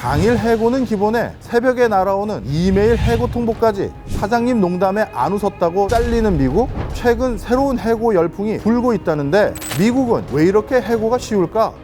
당일 해고는 기본에 새벽에 날아오는 이메일 해고 통보까지 사장님 농담에 안 웃었다고 잘리는 미국? 최근 새로운 해고 열풍이 불고 있다는데 미국은 왜 이렇게 해고가 쉬울까?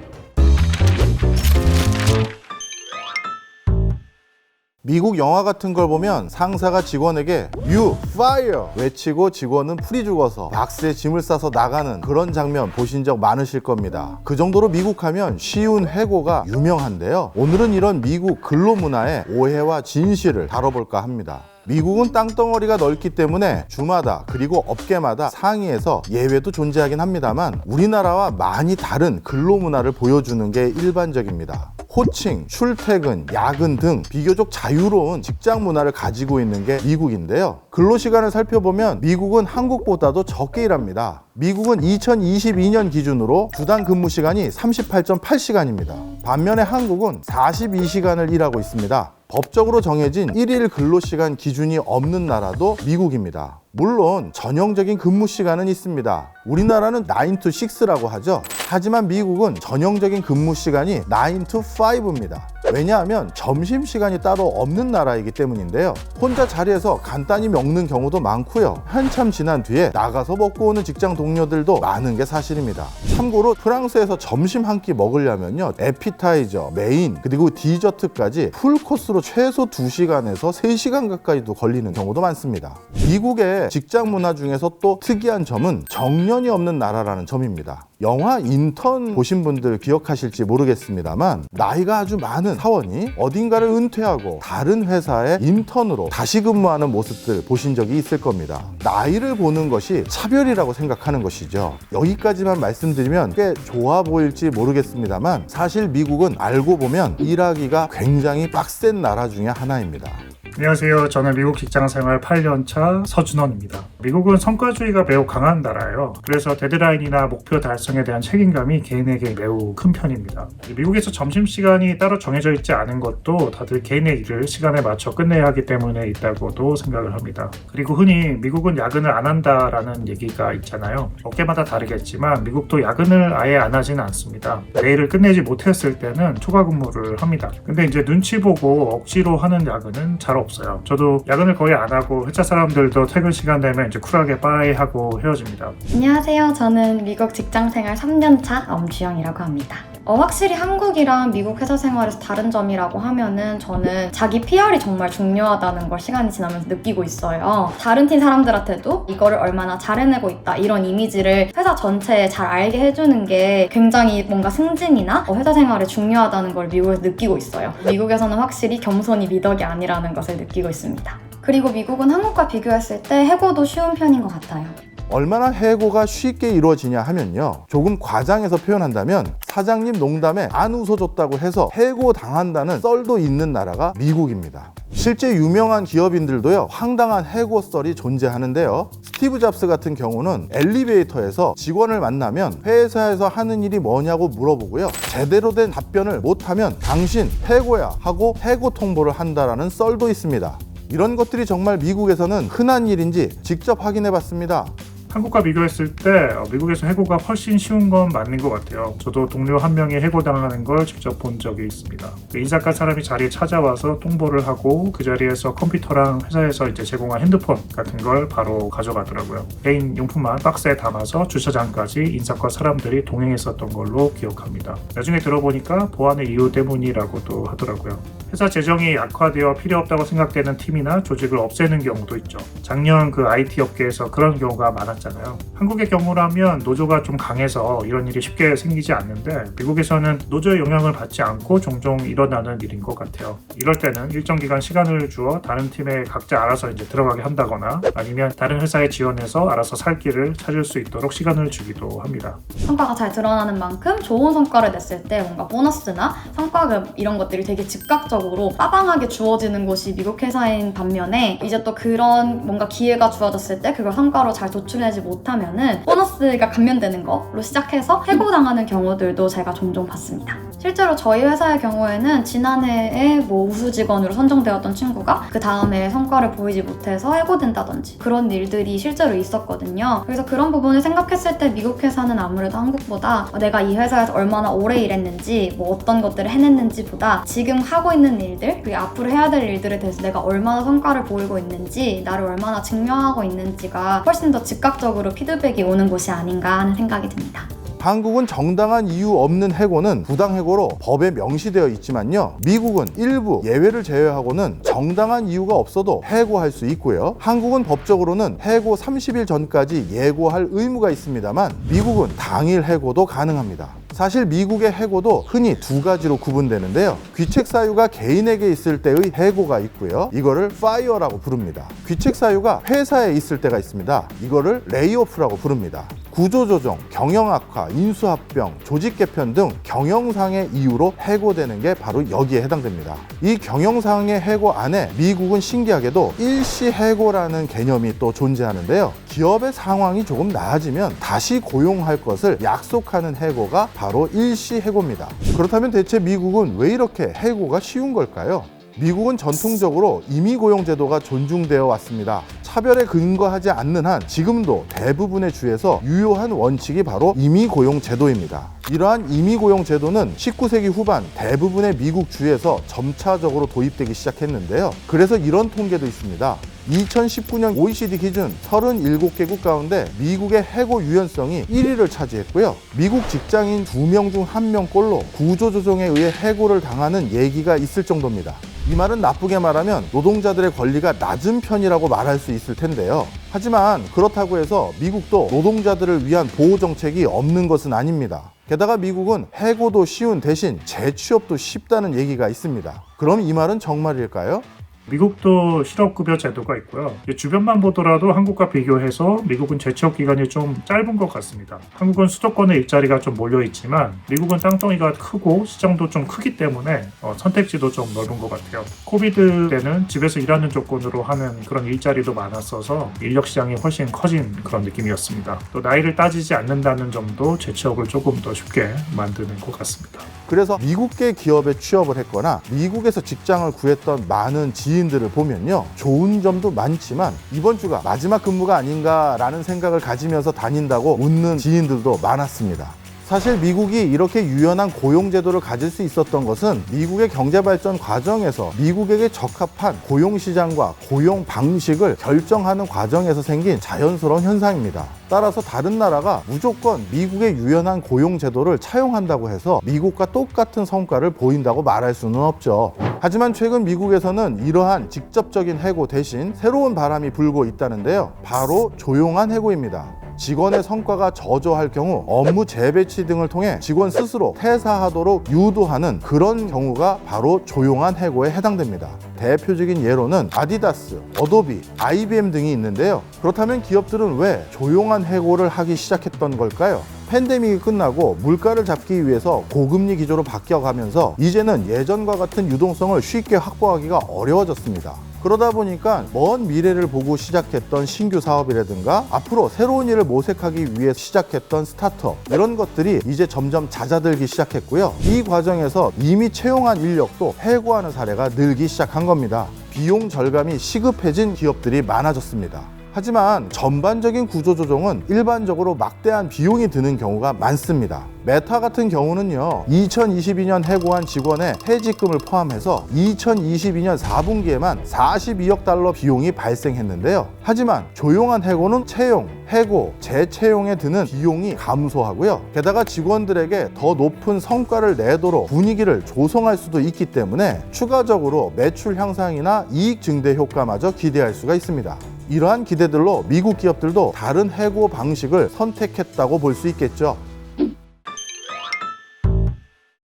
미국 영화 같은 걸 보면 상사가 직원에게 You fire 외치고 직원은 풀이 죽어서 박스에 짐을 싸서 나가는 그런 장면 보신 적 많으실 겁니다. 그 정도로 미국 하면 쉬운 해고가 유명한데요. 오늘은 이런 미국 근로 문화의 오해와 진실을 다뤄볼까 합니다. 미국은 땅덩어리가 넓기 때문에 주마다 그리고 업계마다 상위에서 예외도 존재하긴 합니다만 우리나라와 많이 다른 근로 문화를 보여주는 게 일반적입니다. 호칭, 출퇴근, 야근 등 비교적 자유로운 직장 문화를 가지고 있는 게 미국인데요. 근로시간을 살펴보면 미국은 한국보다도 적게 일합니다. 미국은 2022년 기준으로 주당 근무 시간이 38.8시간입니다. 반면에 한국은 42시간을 일하고 있습니다. 법적으로 정해진 1일 근로시간 기준이 없는 나라도 미국입니다. 물론 전형적인 근무 시간은 있습니다. 우리나라는 9 to 6라고 하죠. 하지만 미국은 전형적인 근무 시간이 9 to 5입니다. 왜냐하면 점심시간이 따로 없는 나라이기 때문인데요. 혼자 자리에서 간단히 먹는 경우도 많고요. 한참 지난 뒤에 나가서 먹고 오는 직장 동료들도 많은 게 사실입니다. 참고로 프랑스에서 점심 한 끼 먹으려면요, 에피타이저, 메인, 그리고 디저트까지 풀코스로 최소 2시간에서 3시간 가까이도 걸리는 경우도 많습니다. 미국의 직장 문화 중에서 또 특이한 점은 정년이 없는 나라라는 점입니다. 영화 인턴 보신 분들 기억하실지 모르겠습니다만 나이가 아주 많은 사원이 어딘가를 은퇴하고 다른 회사의 인턴으로 다시 근무하는 모습들 보신 적이 있을 겁니다. 나이를 보는 것이 차별이라고 생각하는 것이죠. 여기까지만 말씀드리면 꽤 좋아 보일지 모르겠습니다만 사실 미국은 알고 보면 일하기가 굉장히 빡센 나라 중에 하나입니다. 안녕하세요. 저는 미국 직장생활 8년차 서준원입니다. 미국은 성과주의가 매우 강한 나라예요. 그래서 데드라인이나 목표 달성에 대한 책임감이 개인에게 매우 큰 편입니다. 미국에서 점심시간이 따로 정해져 있지 않은 것도 다들 개인의 일을 시간에 맞춰 끝내야 하기 때문에 있다고도 생각을 합니다. 그리고 흔히 미국은 야근을 안 한다라는 얘기가 있잖아요. 업계마다 다르겠지만 미국도 야근을 아예 안 하지는 않습니다. 내일을 끝내지 못했을 때는 초과 근무를 합니다. 근데 이제 눈치 보고 억지로 하는 야근은 잘 없어요. 저도 야근을 거의 안 하고 회사 사람들도 퇴근 시간 되면 이제 쿨하게 빠이 하고 헤어집니다. 안녕하세요. 저는 미국 직장생활 3년차 엄주영이라고 합니다. 확실히 한국이랑 미국 회사 생활에서 다른 점이라고 하면은 저는 자기 PR이 정말 중요하다는 걸 시간이 지나면서 느끼고 있어요. 다른 팀 사람들한테도 이거를 얼마나 잘 해내고 있다 이런 이미지를 회사 전체에 잘 알게 해주는 게 굉장히 뭔가 승진이나 회사 생활에 중요하다는 걸 미국에서 느끼고 있어요. 미국에서는 확실히 겸손이 미덕이 아니라는 것을 느끼고 있습니다. 그리고 미국은 한국과 비교했을 때 해고도 쉬운 편인 것 같아요. 얼마나 해고가 쉽게 이루어지냐 하면요, 조금 과장해서 표현한다면 사장님 농담에 안 웃어줬다고 해서 해고 당한다는 썰도 있는 나라가 미국입니다. 실제 유명한 기업인들도요, 황당한 해고 썰이 존재하는데요. 스티브 잡스 같은 경우는 엘리베이터에서 직원을 만나면 회사에서 하는 일이 뭐냐고 물어보고요, 제대로 된 답변을 못하면 당신 해고야 하고 해고 통보를 한다라는 썰도 있습니다. 이런 것들이 정말 미국에서는 흔한 일인지 직접 확인해 봤습니다. 한국과 비교했을 때 미국에서 해고가 훨씬 쉬운 건 맞는 것 같아요. 저도 동료 한 명이 해고당하는 걸 직접 본 적이 있습니다. 인사과 사람이 자리에 찾아와서 통보를 하고 그 자리에서 컴퓨터랑 회사에서 이제 제공한 핸드폰 같은 걸 바로 가져가더라고요. 개인 용품만 박스에 담아서 주차장까지 인사과 사람들이 동행했었던 걸로 기억합니다. 나중에 들어보니까 보안의 이유 때문이라고도 하더라고요. 회사 재정이 악화되어 필요 없다고 생각되는 팀이나 조직을 없애는 경우도 있죠. 작년 그 IT 업계에서 그런 경우가 많았잖아요. 한국의 경우라면 노조가 좀 강해서 이런 일이 쉽게 생기지 않는데 미국에서는 노조의 영향을 받지 않고 종종 일어나는 일인 것 같아요. 이럴 때는 일정 기간 시간을 주어 다른 팀에 각자 알아서 이제 들어가게 한다거나 아니면 다른 회사에 지원해서 알아서 살 길을 찾을 수 있도록 시간을 주기도 합니다. 성과가 잘 드러나는 만큼 좋은 성과를 냈을 때 뭔가 보너스나 성과급 이런 것들이 되게 즉각적으로 빠방하게 주어지는 곳이 미국 회사인 반면에 이제 또 그런 뭔가 기회가 주어졌을 때 그걸 성과로 잘 도출해 내지 못하면은 보너스가 감면되는 거로 시작해서 해고당하는 경우들도 제가 종종 봤습니다. 실제로 저희 회사의 경우에는 지난해에 우수 직원으로 선정되었던 친구가 그 다음에 성과를 보이지 못해서 해고된다든지 그런 일들이 실제로 있었거든요. 그래서 그런 부분을 생각했을 때 미국 회사는 아무래도 한국보다 내가 이 회사에서 얼마나 오래 일했는지 어떤 것들을 해냈는지 보다 지금 하고 있는 일들 그리고 앞으로 해야 될 일들에 대해서 내가 얼마나 성과를 보이고 있는지 나를 얼마나 증명하고 있는지가 훨씬 더 즉각적으로 피드백이 오는 곳이 아닌가 하는 생각이 듭니다. 한국은 정당한 이유 없는 해고는 부당해고로 법에 명시되어 있지만요, 미국은 일부 예외를 제외하고는 정당한 이유가 없어도 해고할 수 있고요, 한국은 법적으로는 해고 30일 전까지 예고할 의무가 있습니다만 미국은 당일 해고도 가능합니다. 사실 미국의 해고도 흔히 두 가지로 구분되는데요, 귀책 사유가 개인에게 있을 때의 해고가 있고요, 이거를 fire라고 부릅니다. 귀책 사유가 회사에 있을 때가 있습니다. 이거를 레이오프라고 부릅니다. 구조조정, 경영악화, 인수합병, 조직 개편 등 경영상의 이유로 해고되는 게 바로 여기에 해당됩니다. 이 경영상의 해고 안에 미국은 신기하게도 일시 해고라는 개념이 또 존재하는데요, 기업의 상황이 조금 나아지면 다시 고용할 것을 약속하는 해고가 바로 일시 해고입니다. 그렇다면 대체 미국은 왜 이렇게 해고가 쉬운 걸까요? 미국은 전통적으로 임의고용제도가 존중되어 왔습니다. 차별에 근거하지 않는 한 지금도 대부분의 주에서 유효한 원칙이 바로 임의고용제도입니다. 이러한 임의고용제도는 19세기 후반 대부분의 미국 주에서 점차적으로 도입되기 시작했는데요. 그래서 이런 통계도 있습니다. 2019년 OECD 기준 37개국 가운데 미국의 해고 유연성이 1위를 차지했고요. 미국 직장인 2명 중 1명꼴로 구조조정에 의해 해고를 당하는 얘기가 있을 정도입니다. 이 말은 나쁘게 말하면 노동자들의 권리가 낮은 편이라고 말할 수 있을 텐데요. 하지만 그렇다고 해서 미국도 노동자들을 위한 보호 정책이 없는 것은 아닙니다. 게다가 미국은 해고도 쉬운 대신 재취업도 쉽다는 얘기가 있습니다. 그럼 이 말은 정말일까요? 미국도 실업급여 제도가 있고요. 주변만 보더라도 한국과 비교해서 미국은 재취업 기간이 좀 짧은 것 같습니다. 한국은 수도권에 일자리가 좀 몰려있지만 미국은 땅덩이가 크고 시장도 좀 크기 때문에 선택지도 좀 넓은 것 같아요. 코비드 때는 집에서 일하는 조건으로 하는 그런 일자리도 많았어서 인력 시장이 훨씬 커진 그런 느낌이었습니다. 또 나이를 따지지 않는다는 점도 재취업을 조금 더 쉽게 만드는 것 같습니다. 그래서 미국계 기업에 취업을 했거나 미국에서 직장을 구했던 많은 지인들을 보면요, 좋은 점도 많지만 이번 주가 마지막 근무가 아닌가라는 생각을 가지면서 다닌다고 웃는 지인들도 많았습니다. 사실 미국이 이렇게 유연한 고용제도를 가질 수 있었던 것은 미국의 경제발전 과정에서 미국에게 적합한 고용시장과 고용 방식을 결정하는 과정에서 생긴 자연스러운 현상입니다. 따라서 다른 나라가 무조건 미국의 유연한 고용제도를 차용한다고 해서 미국과 똑같은 성과를 보인다고 말할 수는 없죠. 하지만 최근 미국에서는 이러한 직접적인 해고 대신 새로운 바람이 불고 있다는데요, 바로 조용한 해고입니다. 직원의 성과가 저조할 경우 업무 재배치 등을 통해 직원 스스로 퇴사하도록 유도하는 그런 경우가 바로 조용한 해고에 해당됩니다. 대표적인 예로는 아디다스, 어도비, IBM 등이 있는데요. 그렇다면 기업들은 왜 조용한 해고를 하기 시작했던 걸까요? 팬데믹이 끝나고 물가를 잡기 위해서 고금리 기조로 바뀌어가면서 이제는 예전과 같은 유동성을 쉽게 확보하기가 어려워졌습니다. 그러다 보니까 먼 미래를 보고 시작했던 신규 사업이라든가 앞으로 새로운 일을 모색하기 위해 시작했던 스타트업, 이런 것들이 이제 점점 잦아들기 시작했고요. 이 과정에서 이미 채용한 인력도 해고하는 사례가 늘기 시작한 겁니다. 비용 절감이 시급해진 기업들이 많아졌습니다. 하지만 전반적인 구조조정은 일반적으로 막대한 비용이 드는 경우가 많습니다. 메타 같은 경우는요, 2022년 해고한 직원의 퇴직금을 포함해서 2022년 4분기에만 42억 달러 비용이 발생했는데요. 하지만 조용한 해고는 채용, 해고, 재채용에 드는 비용이 감소하고요. 게다가 직원들에게 더 높은 성과를 내도록 분위기를 조성할 수도 있기 때문에 추가적으로 매출 향상이나 이익 증대 효과마저 기대할 수가 있습니다. 이러한 기대들로 미국 기업들도 다른 해고 방식을 선택했다고 볼 수 있겠죠.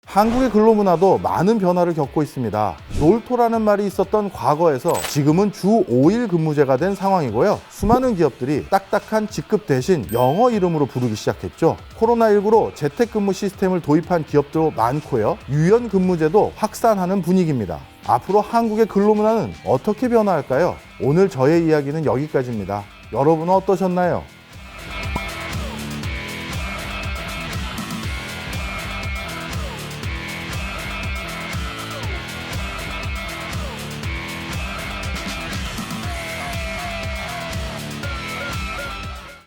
한국의 근로문화도 많은 변화를 겪고 있습니다. 놀토라는 말이 있었던 과거에서 지금은 주 5일 근무제가 된 상황이고요. 수많은 기업들이 딱딱한 직급 대신 영어 이름으로 부르기 시작했죠. 코로나19로 재택근무 시스템을 도입한 기업도 많고요. 유연근무제도 확산하는 분위기입니다. 앞으로 한국의 근로문화는 어떻게 변화할까요? 오늘 저의 이야기는 여기까지입니다. 여러분은 어떠셨나요? 네.